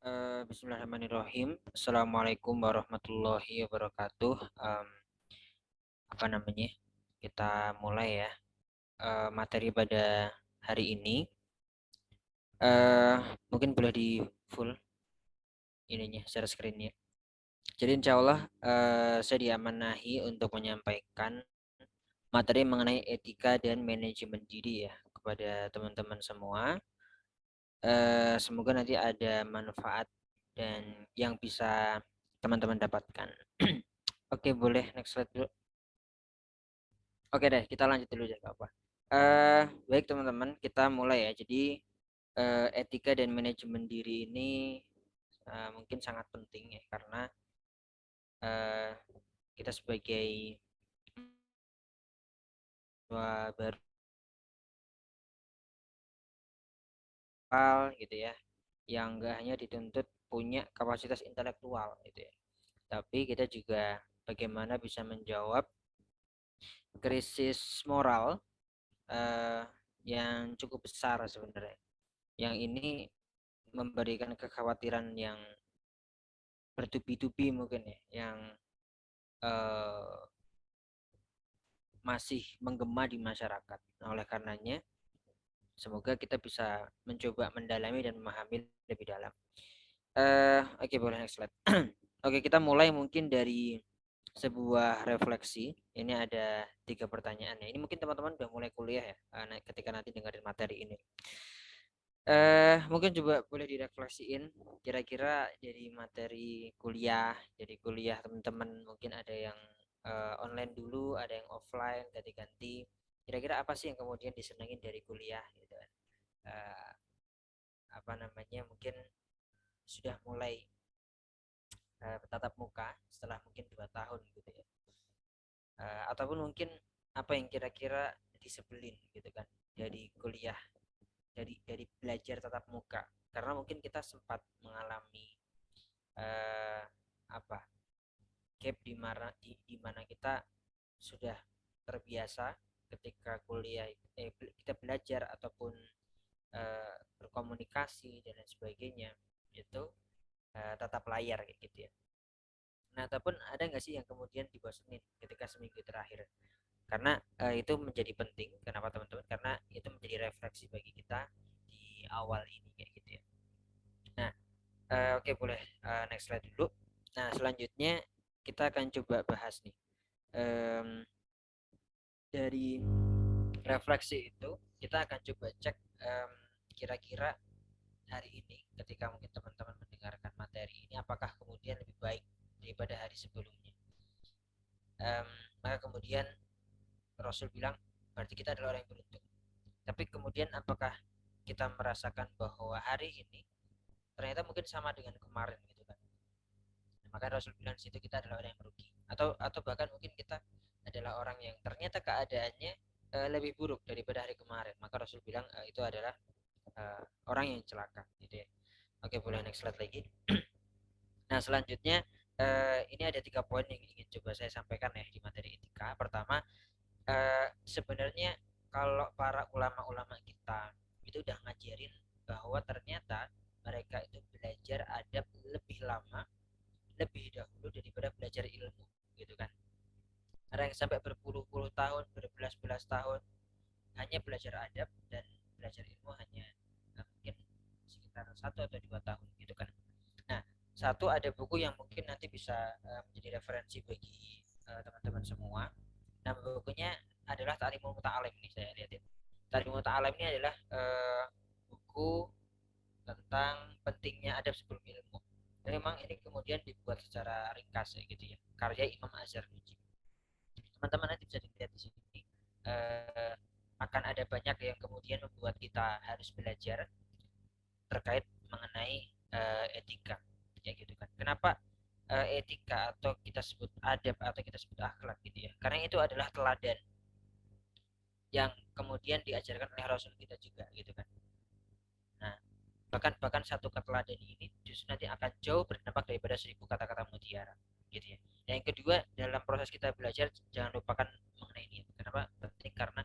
Bismillahirrahmanirrahim. Assalamualaikum warahmatullahi wabarakatuh. Apa namanya? Kita mulai ya. Materi pada hari ini. Mungkin boleh di full ininya, share screen-nya. Jadi insya Allah saya diamanahi untuk menyampaikan materi mengenai etika dan manajemen diri ya kepada teman-teman semua. Semoga nanti ada manfaat dan yang bisa teman-teman dapatkan. Oke, boleh next slide dulu. Oke deh, kita lanjut dulu ya, Kak. Baik teman-teman, kita mulai ya. Jadi etika dan manajemen diri ini mungkin sangat penting ya karena eh, kita sebagai baru gitu ya, yang enggak hanya dituntut punya kapasitas intelektual gitu ya, tapi kita juga bagaimana bisa menjawab krisis moral eh, yang cukup besar sebenarnya. Yang ini memberikan kekhawatiran yang bertubi-tubi mungkin ya, yang eh, masih menggema di masyarakat. Nah, oleh karenanya, semoga kita bisa mencoba mendalami dan memahami lebih dalam. Oke, boleh next slide. Oke, kita mulai mungkin dari sebuah refleksi. Ini ada 3 pertanyaan ya. Ini mungkin teman-teman udah mulai kuliah ya, ketika nanti dengerin materi ini. Mungkin coba boleh direfleksiin kira-kira jadi materi kuliah, jadi kuliah teman-teman mungkin ada yang online dulu, ada yang offline, ganti-ganti. Kira-kira apa sih yang kemudian disenengin dari kuliah gitu kan? Eh, apa namanya mungkin sudah mulai bertatap muka setelah mungkin 2 tahun gitu ya. Ataupun mungkin apa yang kira-kira disebelin gitu kan dari kuliah, dari belajar tatap muka, karena mungkin kita sempat mengalami eh, apa gap di mana kita sudah terbiasa ketika kuliah kita belajar ataupun berkomunikasi dan lain sebagainya itu tatap layar kayak gitu ya. Nah, ataupun ada nggak sih yang kemudian dibosenin ketika seminggu terakhir? Karena itu menjadi penting. Kenapa teman-teman? Karena itu menjadi refleksi bagi kita di awal ini kayak gitu ya. Nah, oke boleh next slide dulu. Nah, selanjutnya kita akan coba bahas nih. Em, dari refleksi itu kita akan coba cek kira-kira hari ini ketika mungkin teman-teman mendengarkan materi ini apakah kemudian lebih baik daripada hari sebelumnya. Em, Maka kemudian Rasul bilang berarti kita adalah orang yang beruntung. Tapi kemudian apakah kita merasakan bahwa hari ini ternyata mungkin sama dengan kemarin gitu kan. Nah, maka Rasul bilang situ kita adalah orang yang merugi. Atau bahkan mungkin kita adalah orang yang ternyata keadaannya lebih buruk daripada hari kemarin. Maka Rasul bilang itu adalah orang yang celaka gitu ya. Oke, boleh next slide lagi. Nah, selanjutnya ini ada 3 poin yang ingin coba saya sampaikan ya di materi etika. Pertama, sebenarnya kalau para ulama-ulama kita itu udah ngajarin bahwa ternyata mereka itu belajar adab lebih lama, lebih dahulu daripada belajar ilmu gitu kan. Ada yang sampai berpuluh-puluh tahun, berbelas-belas tahun hanya belajar adab dan belajar ilmu hanya mungkin sekitar 1 atau 2 tahun gitu kan. Nah, satu ada buku yang mungkin nanti bisa menjadi referensi bagi teman-teman semua. Nama bukunya adalah Ta'limul Muta'alim nih saya lihat itu. Ta'limul Muta'alim ini adalah buku tentang pentingnya adab sebelum ilmu. Dan memang ini kemudian dibuat secara ringkas ya gitu ya. Karya Imam Azhar Nuji. Teman-teman nanti bisa dilihat di sini. Eh, Akan ada banyak yang kemudian membuat kita harus belajar terkait mengenai etika ya gitu kan. Kenapa etika atau kita sebut adab atau kita sebut akhlak gitu ya? Karena itu adalah teladan yang kemudian diajarkan oleh Rasul kita juga gitu kan. Nah, bahkan bahkan satu keteladan ini justru nanti akan jauh berdampak daripada 1.000 kata-kata mutiara gitu ya. Dan yang kedua, dalam proses kita belajar jangan lupakan mengenai niat. Kenapa penting? Karena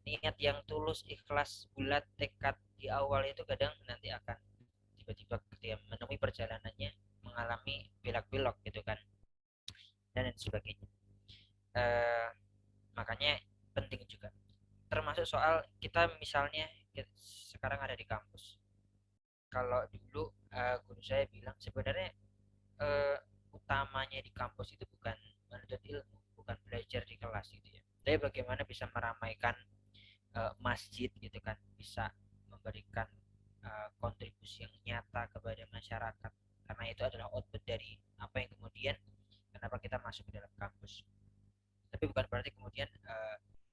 niat yang tulus, ikhlas, bulat, tekad di awal itu kadang nanti akan tiba-tiba perjalanannya mengalami belok-belok gitu kan, dan lain sebagainya. eh, Makanya penting juga, termasuk soal kita misalnya sekarang ada di kampus. Kalau dulu guru saya bilang sebenarnya eh, utamanya di kampus itu bukan menuntut ilmu, bukan belajar di kelas gitu ya, tapi bagaimana bisa meramaikan masjid gitu kan, bisa memberikan kontribusi yang nyata kepada masyarakat, karena itu adalah output dari apa yang kemudian kenapa kita masuk ke dalam kampus. Tapi bukan berarti kemudian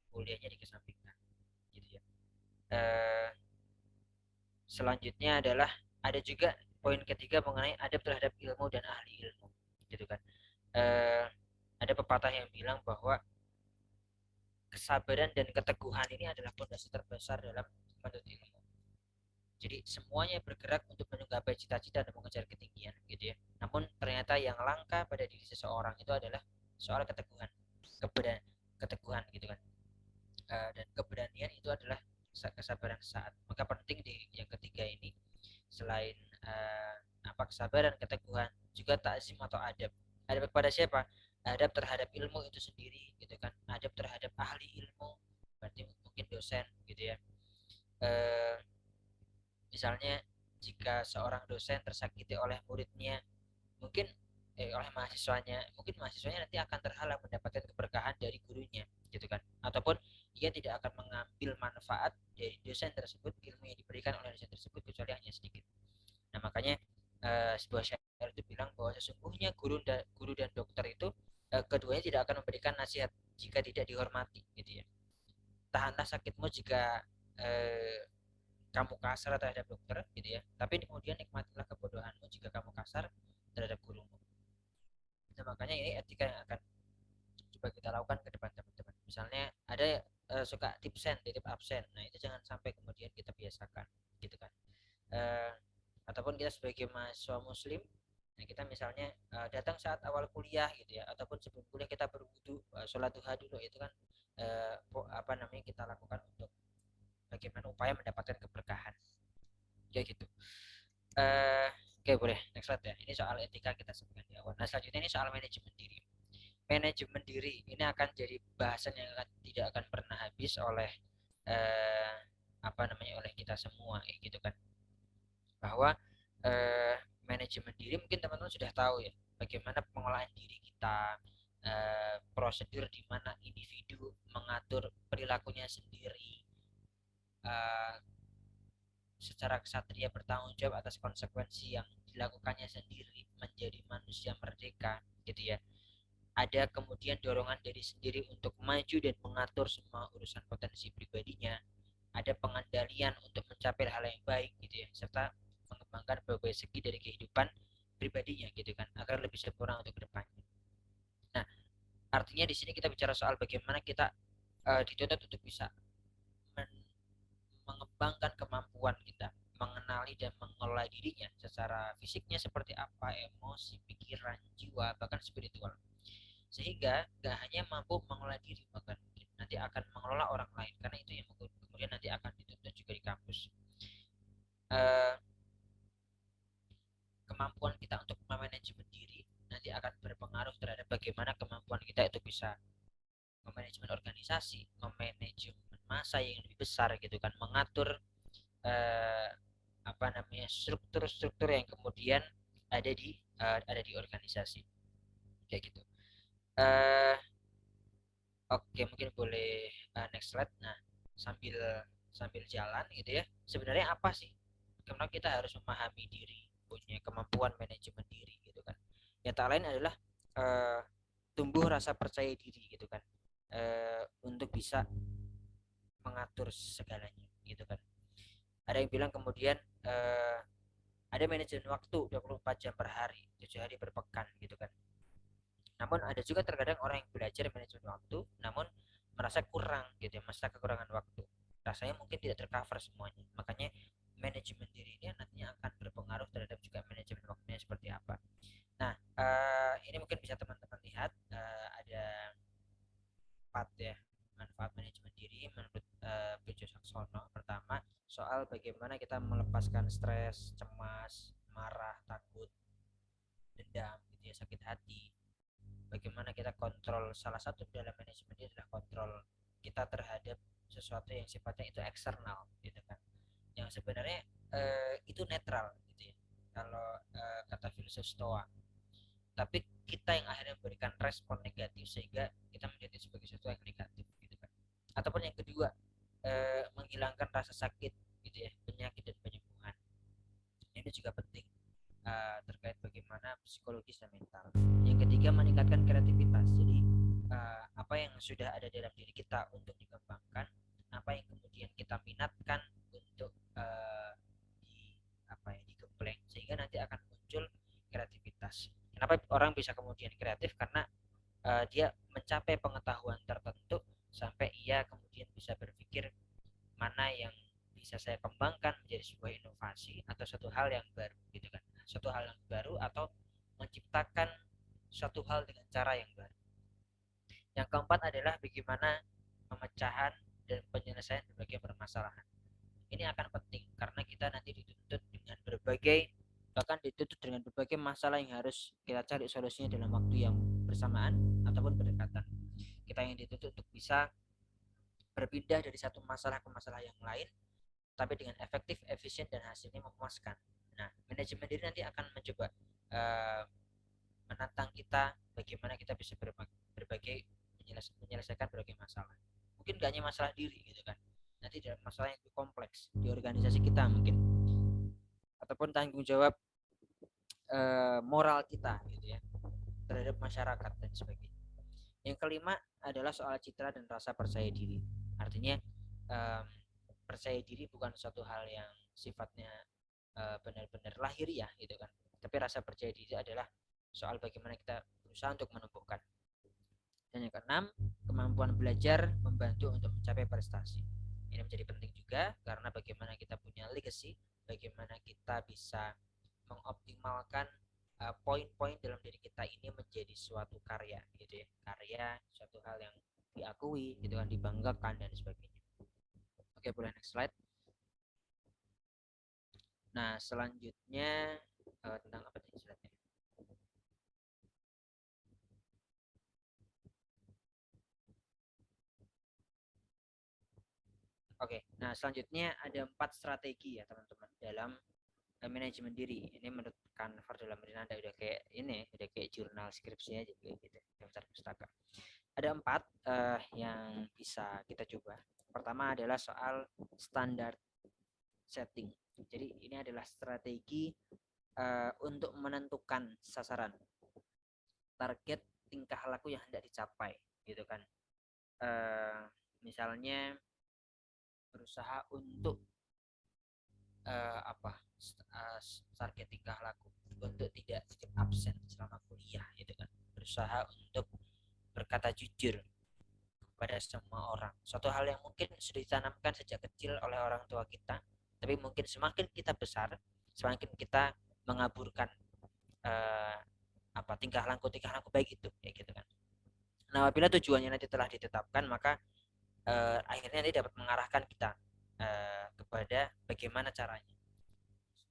kuliahnya dikesampingkan gitu ya. Eh, Selanjutnya adalah ada juga poin ketiga mengenai adab terhadap ilmu dan ahli ilmu gitu kan. eh, ada pepatah yang bilang bahwa kesabaran dan keteguhan ini adalah fondasi terbesar dalam menuntut ilmu. Jadi semuanya bergerak untuk menggapai cita-cita dan mengejar ketinggian gitu ya. Namun ternyata yang langka pada diri seseorang itu adalah soal keteguhan, keteguhan gitu kan. Dan keberanian itu adalah kesabaran sesaat. Maka penting di yang ketiga ini, selain kesabaran, keteguhan, juga takzim atau adab. Adab kepada siapa? Adab terhadap ilmu itu sendiri gitu kan. Adab terhadap ahli ilmu, berarti mungkin dosen gitu ya. eh, Misalnya jika seorang dosen tersakiti oleh muridnya, mungkin oleh mahasiswanya, mungkin mahasiswanya nanti akan terhalang mendapatkan keberkahan dari gurunya gitu kan, ataupun ia tidak akan mengambil manfaat dari dosen tersebut, ilmu yang diberikan oleh dosen tersebut, kecuali hanya sedikit. Nah makanya sebuah syair itu bilang bahwa sesungguhnya guru dan dokter itu keduanya tidak akan memberikan nasihat jika tidak dihormati gitu ya. Tahanlah sakitmu jika eh, kamu kasar terhadap dokter gitu ya, tapi kemudian nikmatilah kebodohanmu jika kamu kasar terhadap gurumu. Nah, makanya ini etika yang akan coba kita lakukan ke depan teman-teman. Misalnya ada suka tipsen, titip absen. Nah, itu jangan sampai kemudian kita biasakan gitu kan. Eh, Ataupun kita sebagai mahasiswa muslim, nah kita misalnya datang saat awal kuliah gitu ya, ataupun sebelum kuliah kita berwudu, sholat duha dulu, itu kan apa namanya, kita lakukan untuk bagaimana upaya mendapatkan keberkahan kayak gitu. eh Oke, boleh next slide ya. Ini soal etika kita sebutkan di awal. Nah selanjutnya ini soal manajemen diri. Manajemen diri ini akan jadi bahasan yang tidak akan pernah habis oleh eh, apa namanya, oleh kita semua gitu kan, bahwa eh, manajemen diri mungkin teman-teman sudah tahu ya, bagaimana pengelolaan diri kita, prosedur di mana individu mengatur perilakunya sendiri, eh, secara kesatria bertanggung jawab atas konsekuensi yang dilakukannya sendiri, menjadi manusia merdeka gitu ya. Ada kemudian dorongan diri sendiri untuk maju dan mengatur semua urusan potensi pribadinya, ada pengendalian untuk mencapai hal yang baik gitu ya, serta mengembangkan berbagai segi dari kehidupan pribadinya gitu kan, agar lebih sempurna untuk kedepannya. Nah artinya di sini kita bicara soal bagaimana kita dituntut untuk bisa mengembangkan kemampuan kita mengenali dan mengelola dirinya secara fisiknya seperti apa, emosi, pikiran, jiwa, bahkan spiritual, sehingga gak hanya mampu mengelola diri, bahkan nanti akan mengelola orang lain, karena itu yang kemudian nanti akan dituntut juga di kampus. Eh, Kemampuan kita untuk memanajemen diri nanti akan berpengaruh terhadap bagaimana kemampuan kita itu bisa memanajemen organisasi, memanajemen masa yang lebih besar gitu kan, mengatur eh, apa namanya, struktur-struktur yang kemudian ada di organisasi kayak gitu. eh oke, mungkin boleh next slide. Nah sambil sambil jalan gitu ya, sebenarnya apa sih, karena kita harus memahami diri, punya kemampuan manajemen diri gitu kan, ya tak lain adalah eh, tumbuh rasa percaya diri gitu kan, untuk bisa mengatur segalanya gitu kan. Ada yang bilang kemudian ada manajemen waktu 24 jam per hari, 7 hari per pekan gitu kan. Namun ada juga terkadang orang yang belajar manajemen waktu namun merasa kurang gitu ya, merasa kekurangan waktu, rasanya mungkin tidak tercover semuanya. Makanya manajemen diri ini nantinya akan berpengaruh terhadap juga manajemen waktunya seperti apa. Nah ini mungkin bisa teman-teman lihat, ada 4 ya manfaat manajemen diri menurut Bejo Saksono. Pertama, soal bagaimana kita melepaskan stres, cemas, marah, takut, dendam gitu ya, sakit hati. Bagaimana kita kontrol, salah satu dalam manajemen ini adalah kontrol kita terhadap sesuatu yang sifatnya itu eksternal gitu kan, yang sebenarnya itu netral gitu ya kalau kata filsuf Stoa, tapi kita yang akhirnya memberikan respon negatif sehingga kita menjadi sebagai sesuatu yang negatif gitu kan. Ataupun yang kedua, menghilangkan rasa sakit gitu ya, penyakit dan penyembuhan, ini juga penting, terkait bagaimana psikologis dan mental. Yang ketiga, meningkatkan kreativitas. Jadi apa yang sudah ada dalam diri kita untuk dikembangkan, apa yang kemudian kita minatkan untuk di apa ya, digembleng sehingga nanti akan muncul kreativitas. Kenapa orang bisa kemudian kreatif? Karena dia mencapai pengetahuan tertentu sampai ia kemudian bisa berpikir mana yang bisa saya kembangkan menjadi sebuah inovasi atau satu hal yang baru gitu kan, satu hal yang baru atau menciptakan suatu hal dengan cara yang baru. Yang keempat adalah bagaimana pemecahan dan penyelesaian berbagai permasalahan. Ini akan penting karena kita nanti dituntut dengan berbagai, bahkan dituntut dengan berbagai masalah yang harus kita cari solusinya dalam waktu yang bersamaan ataupun berdekatan. Kita yang dituntut untuk bisa berpindah dari satu masalah ke masalah yang lain, tapi dengan efektif, efisien, dan hasilnya memuaskan. Nah, manajemen diri nanti akan mencoba uh, menantang kita bagaimana kita bisa berbagai menyelesaikan berbagai masalah. Mungkin gak hanya masalah diri gitu kan. Nanti dalam masalah yang lebih kompleks di organisasi kita mungkin, ataupun tanggung jawab moral kita gitu ya terhadap masyarakat dan sebagainya. Yang kelima adalah soal citra dan rasa percaya diri. Artinya um, percaya diri bukan suatu hal yang sifatnya benar-benar lahiriah gitu kan, tapi rasa percaya diri adalah soal bagaimana kita berusaha untuk menumbuhkan. Dan yang keenam, kemampuan belajar membantu untuk mencapai prestasi. Ini menjadi penting juga karena bagaimana kita punya legacy, bagaimana kita bisa mengoptimalkan poin-poin dalam diri kita ini menjadi suatu karya gitu ya, karya suatu hal yang diakui gitu kan, dibanggakan dan sebagainya. Oke, boleh next slide. Nah, selanjutnya tentang apa nih slide-nya? Oke, nah selanjutnya ada 4 strategi ya teman-teman dalam manajemen diri. Ini menurut Canva dalam diri Anda udah kayak ini, udah kayak jurnal skripsi aja kayak gitu, daftar pustaka. Ada 4 yang bisa kita coba. Pertama adalah soal standar setting. Jadi ini adalah strategi untuk menentukan sasaran, target, tingkah laku yang hendak dicapai, gitu kan. Misalnya berusaha untuk apa target tingkah laku untuk tidak absen selama kuliah, gitu kan. Berusaha untuk berkata jujur kepada semua orang. Suatu hal yang mungkin sudah ditanamkan sejak kecil oleh orang tua kita, tapi mungkin semakin kita besar, semakin kita mengaburkan eh, apa tingkah laku baik itu, kayak gitu kan. Nah, apabila tujuannya nanti telah ditetapkan, maka akhirnya nanti dapat mengarahkan kita kepada bagaimana caranya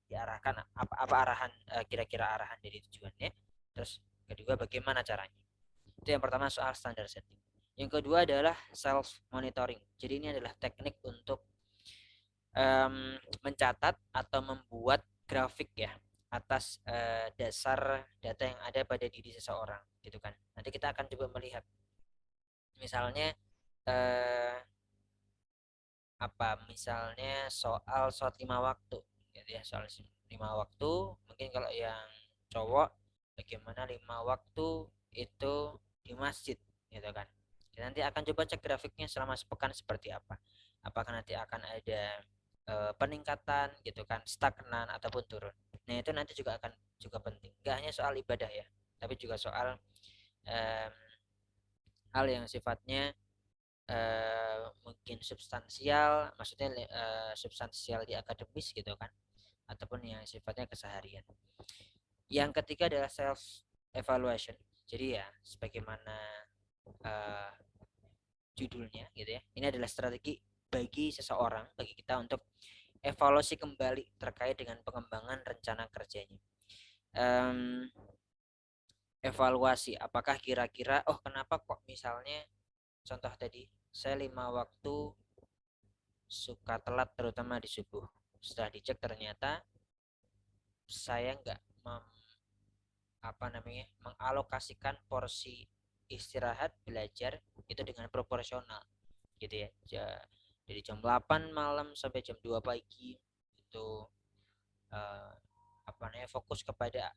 diarahkan, apa arahan, kira-kira arahan dari tujuannya. Terus kedua, bagaimana caranya. Itu yang pertama soal standar setting. Yang kedua adalah self monitoring. Jadi ini adalah teknik untuk mencatat atau membuat grafik ya atas dasar data yang ada pada diri seseorang gitu kan. Nanti kita akan coba melihat misalnya eh, misalnya soal sholat 5 waktu gitu ya, soal 5 waktu. Mungkin kalau yang cowok bagaimana 5 waktu itu di masjid gitu kan. Dan nanti akan coba cek grafiknya selama sepekan seperti apa, apakah nanti akan ada peningkatan gitu kan, stagnan ataupun turun. Nah itu nanti juga akan juga penting, gak hanya soal ibadah ya, tapi juga soal um, hal yang sifatnya mungkin substansial, maksudnya substansial di akademis gitu kan, ataupun yang sifatnya keseharian. Yang ketiga adalah self evaluation. Jadi ya sebagaimana uh, judulnya gitu ya, ini adalah strategi bagi seseorang, bagi kita untuk evaluasi kembali terkait dengan pengembangan rencana kerjanya. um, Evaluasi apakah kira-kira kenapa kok misalnya contoh tadi saya 5 waktu suka telat terutama di subuh. Setelah dicek ternyata saya nggak mengalokasikan porsi istirahat belajar itu dengan proporsional gitu ya. Dari jam 8 malam sampai jam 2 pagi itu eh, fokus kepada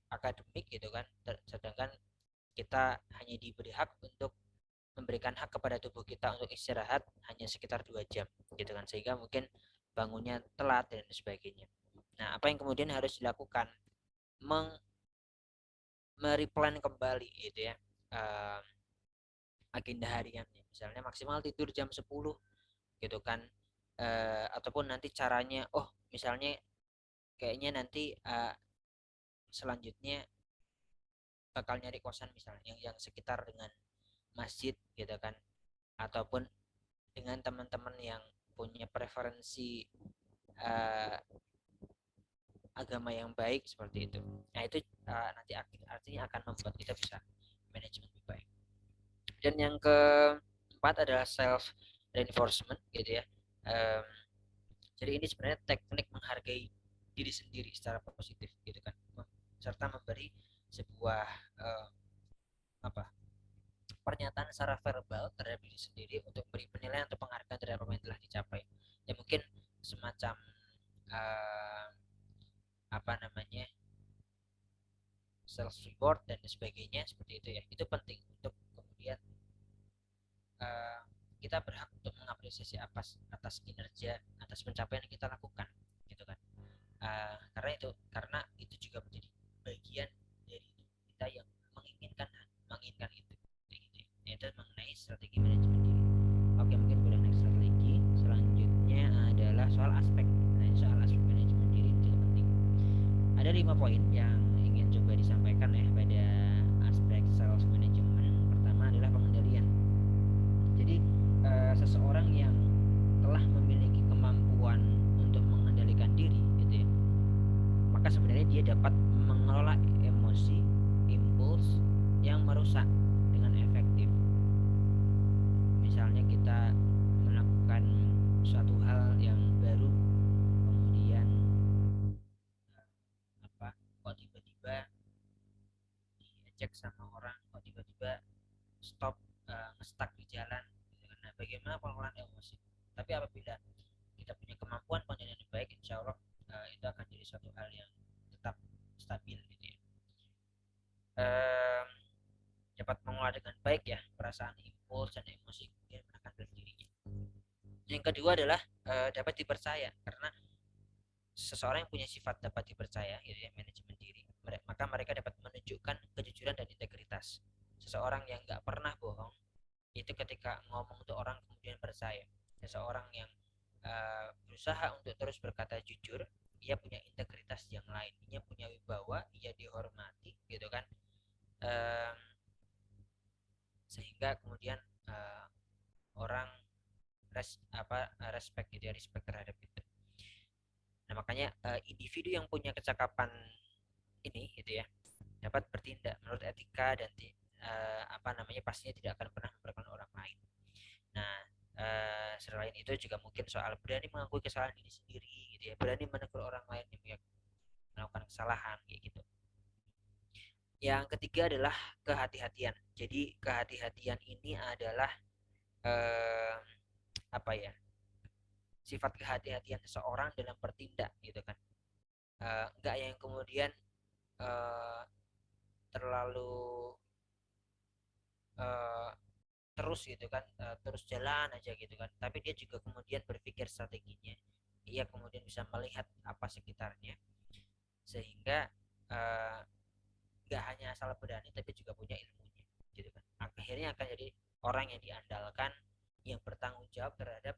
akademik gitu kan. Sedangkan kita hanya diberi hak untuk memberikan hak kepada tubuh kita untuk istirahat hanya sekitar 2 jam gitu kan, sehingga mungkin bangunnya telat dan sebagainya. Nah, apa yang kemudian harus dilakukan? Mereplan kembali gitu ya, uh, agenda hariannya, misalnya maksimal tidur jam 10 gitu kan, ataupun nanti caranya misalnya kayaknya nanti selanjutnya bakal nyari kosan misalnya yang sekitar dengan masjid gitu kan, ataupun dengan teman-teman yang punya preferensi uh, agama yang baik seperti itu. Nah itu nanti artinya akan membuat kita bisa manajemen lebih baik. Dan yang keempat adalah self reinforcement gitu ya. um, jadi ini sebenarnya teknik menghargai diri sendiri secara positif gitu kan, serta memberi sebuah uh, apa pernyataan secara verbal terhadap diri sendiri untuk beri penilaian atau penghargaan terhadap apa yang telah dicapai. Ya mungkin semacam uh, apa namanya self reward dan sebagainya seperti itu ya. Itu penting untuk kemudian uh, kita berhak untuk mengapresiasi atas kinerja, atas pencapaian yang kita lakukan gitu kan. Karena itu juga menjadi bagian dari kita yang menginginkan menginginkan itu gitu ya. Itu mengenai strategi manajemen diri. Oke, mungkin boleh next slide lagi. Selanjutnya adalah soal aspek. Nah, soal aspek manajemen diri itu juga penting. Ada 5 poin yang ingin coba disampaikan ya pada aspek self management. Pertama adalah pengendalian. Jadi seseorang yang telah memiliki kemampuan untuk mengendalikan diri gitu ya, maka sebenarnya dia dapat mengelola emosi, impuls yang merusak dengan efektif. Misalnya kita melakukan suatu hal yang baru, kemudian apa kok tiba-tiba diajak sama orang, kok tiba-tiba stop, ngestak di jalan gitu kan. Nah, bagaimana pengelolaan emosi? Tapi apabila kita punya kemampuan pengendalian yang baik, insya Allah itu akan jadi suatu hal yang tetap stabil gitu ya. um, Dapat mengelola dengan baik ya perasaan, impuls dan emosi, kemudian menekan dirinya. Yang kedua adalah dapat dipercaya, karena seseorang yang punya sifat dapat dipercaya gitu ya, manajemen diri, maka mereka dapat menunjukkan kejujuran dan integritas. Seseorang yang nggak pernah bohong itu ketika ngomong untuk orang kemudian percaya. Seseorang yang berusaha untuk terus berkata jujur, ia punya integritas yang lain, ia punya wibawa, ia dihormati gitu kan. um, Sehingga kemudian orang respect gitu ya, respect terhadap itu. Nah, makanya individu yang punya kecakapan ini gitu ya dapat bertindak menurut etika dan pastinya tidak akan pernah merugikan orang lain. Nah, selain itu juga mungkin soal berani mengakui kesalahan diri sendiri gitu ya, berani menegur orang lain yang melakukan kesalahan kayak gitu. Yang ketiga adalah kehati-hatian. Jadi kehati-hatian ini adalah eh, apa ya, sifat kehati-hatian seseorang dalam bertindak gitu kan. Enggak yang kemudian eh, terlalu eh, terus gitu kan, terus jalan aja gitu kan, tapi dia juga kemudian berpikir strateginya, ia kemudian bisa melihat apa sekitarnya, sehingga eh, nggak hanya asal berani tapi juga punya ilmunya gitu kan. Akhirnya akan jadi orang yang diandalkan, yang bertanggung jawab terhadap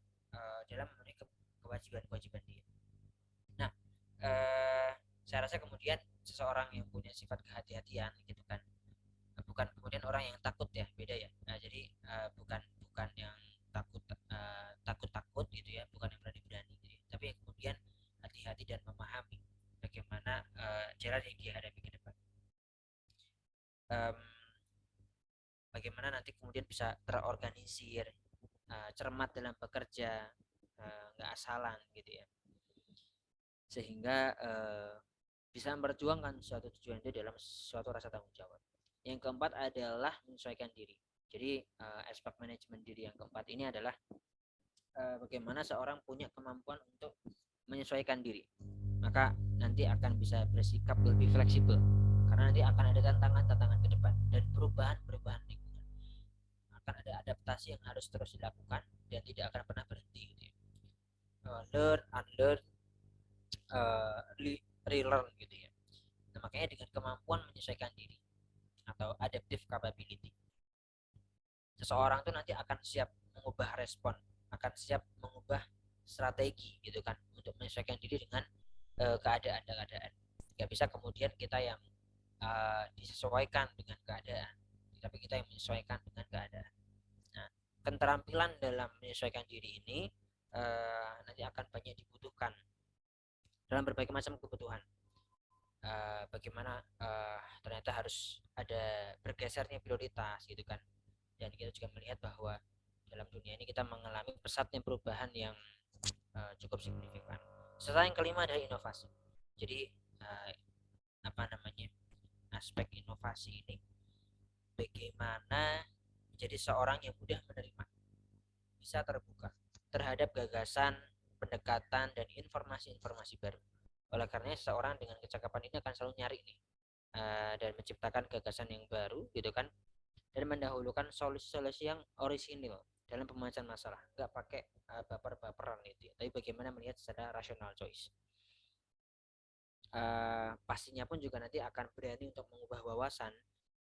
dalam memenuhi kewajiban-kewajiban dia. Nah, saya rasa kemudian seseorang yang punya sifat kehati-hatian gitu kan, bukan kemudian orang yang takut ya, beda ya. Jadi bukan bukan yang takut takut gitu ya, bukan yang berani berani gitu ya. Tapi yang kemudian challenge yang dihadapi ke depan. Em, Bagaimana nanti kemudian bisa terorganisir, cermat dalam bekerja, nggak asalan gitu ya, sehingga bisa memperjuangkan suatu tujuan itu dalam suatu rasa tanggung jawab. Yang keempat adalah menyesuaikan diri. Jadi aspek manajemen diri yang keempat ini adalah bagaimana seorang punya kemampuan untuk menyesuaikan diri, maka nanti akan bisa bersikap lebih fleksibel karena nanti akan ada tantangan-tantangan ke depan dan perubahan-perubahan lingkungan, akan ada adaptasi yang harus terus dilakukan dan tidak akan pernah berhenti gitu ya. Learn, unlearn, relearn gitu ya. Nah, makanya dengan kemampuan menyesuaikan diri atau adaptive capability, seseorang tuh nanti akan siap mengubah respon, akan siap mengubah strategi gitu kan untuk menyesuaikan diri dengan keadaan-keadaan. Gak bisa kemudian kita yang disesuaikan dengan keadaan, tapi kita yang menyesuaikan dengan keadaan. Nah, keterampilan dalam menyesuaikan diri ini nanti akan banyak dibutuhkan dalam berbagai macam kebutuhan. Bagaimana ternyata harus ada bergesernya prioritas gitu kan, dan kita juga melihat bahwa dalam dunia ini kita mengalami pesatnya perubahan yang cukup signifikan. Serta yang kelima adalah inovasi. Jadi apa namanya, aspek inovasi ini bagaimana menjadi seorang yang mudah menerima, bisa terbuka terhadap gagasan, pendekatan, dan informasi-informasi baru. Oleh karena seorang dengan kecakapan ini akan selalu nyari nih dan menciptakan gagasan yang baru gitu kan, dan mendahulukan solusi-solusi yang orisinil dalam pemecahkan masalah, nggak pakai baper-baperan itu ya, tapi bagaimana melihat secara rasional choice. Pastinya pun juga nanti akan berani untuk mengubah wawasan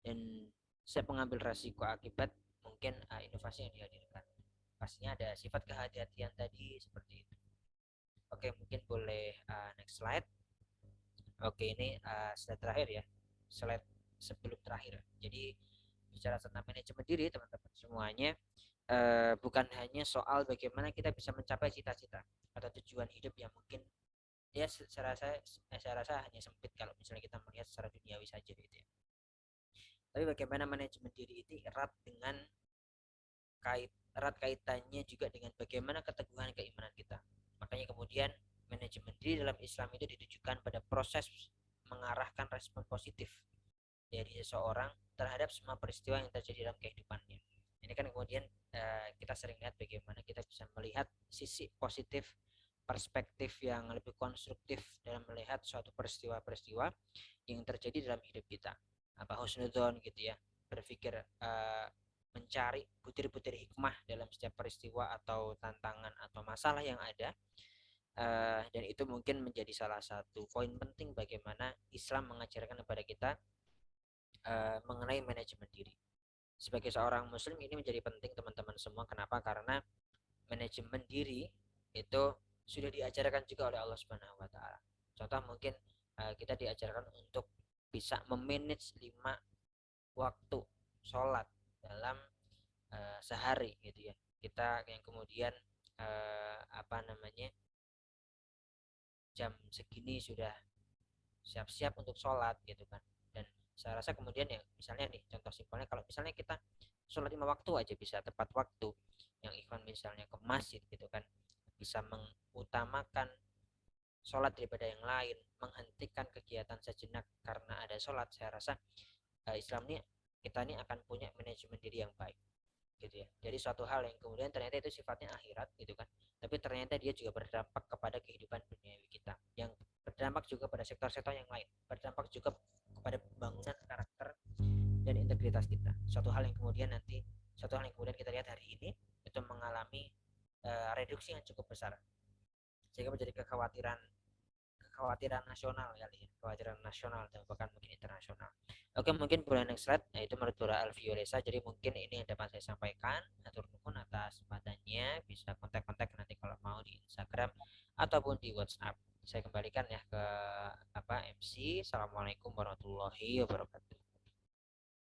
dan siap mengambil resiko akibat mungkin inovasi yang dihadirkan. Pastinya ada sifat kehati-hatian tadi seperti itu. Oke, mungkin boleh next slide. Oke, ini slide terakhir ya, slide sebelum terakhir. Jadi bicara tentang manajemen diri teman-teman semuanya, bukan hanya soal bagaimana kita bisa mencapai cita-cita atau tujuan hidup yang mungkin ya saya rasa hanya sempit kalau misalnya kita melihat secara duniawi saja gitu ya. Tapi bagaimana manajemen diri itu erat kaitannya juga dengan bagaimana keteguhan keimanan kita. Makanya kemudian manajemen diri dalam Islam itu ditujukan pada proses mengarahkan respon positif dari seseorang terhadap semua peristiwa yang terjadi dalam kehidupannya. Ini kan kemudian kita sering lihat bagaimana kita bisa melihat sisi positif, perspektif yang lebih konstruktif dalam melihat suatu peristiwa-peristiwa yang terjadi dalam hidup kita. Apa husnudon gitu ya, berpikir mencari butir-butir hikmah dalam setiap peristiwa atau tantangan atau masalah yang ada. Dan itu mungkin menjadi salah satu poin penting bagaimana Islam mengajarkan kepada kita mengenai manajemen diri. Sebagai seorang muslim ini menjadi penting teman-teman semua. Kenapa? Karena manajemen diri itu sudah diajarkan juga oleh Allah Subhanahu wa taala. Contoh mungkin kita diajarkan untuk bisa memanage 5 waktu sholat dalam sehari gitu ya. Kita yang kemudian apa namanya, jam segini sudah siap-siap untuk sholat gitu kan. Dan saya rasa kemudian ya misalnya nih contoh simpelnya, kalau misalnya kita sholat 5 waktu aja bisa tepat waktu, yang ikhwan misalnya ke masjid gitu kan, bisa mengutamakan sholat daripada yang lain, menghentikan kegiatan sejenak karena ada sholat, saya rasa Islam ini, kita ini akan punya manajemen diri yang baik gitu ya. Jadi suatu hal yang kemudian ternyata itu sifatnya akhirat gitu kan, tapi ternyata dia juga berdampak kepada kehidupan duniawi kita, yang berdampak juga pada sektor-sektor yang lain, berdampak juga kepada pembangunan karakter dan integritas kita. Suatu hal yang kemudian kita lihat hari ini itu mengalami reduksi yang cukup besar, sehingga menjadi kekhawatiran nasional kali ya, kekhawatiran nasional dan bahkan mungkin internasional. Oke, mungkin boleh next slide. Nah, itu menurut Dora Alfiolesa. Jadi mungkin ini yang dapat saya sampaikan. Atur nuhun atas kesempatannya. Bisa kontak-kontak nanti kalau mau di Instagram ataupun di WhatsApp. Saya kembalikan ya ke MC. Assalamualaikum warahmatullahi wabarakatuh.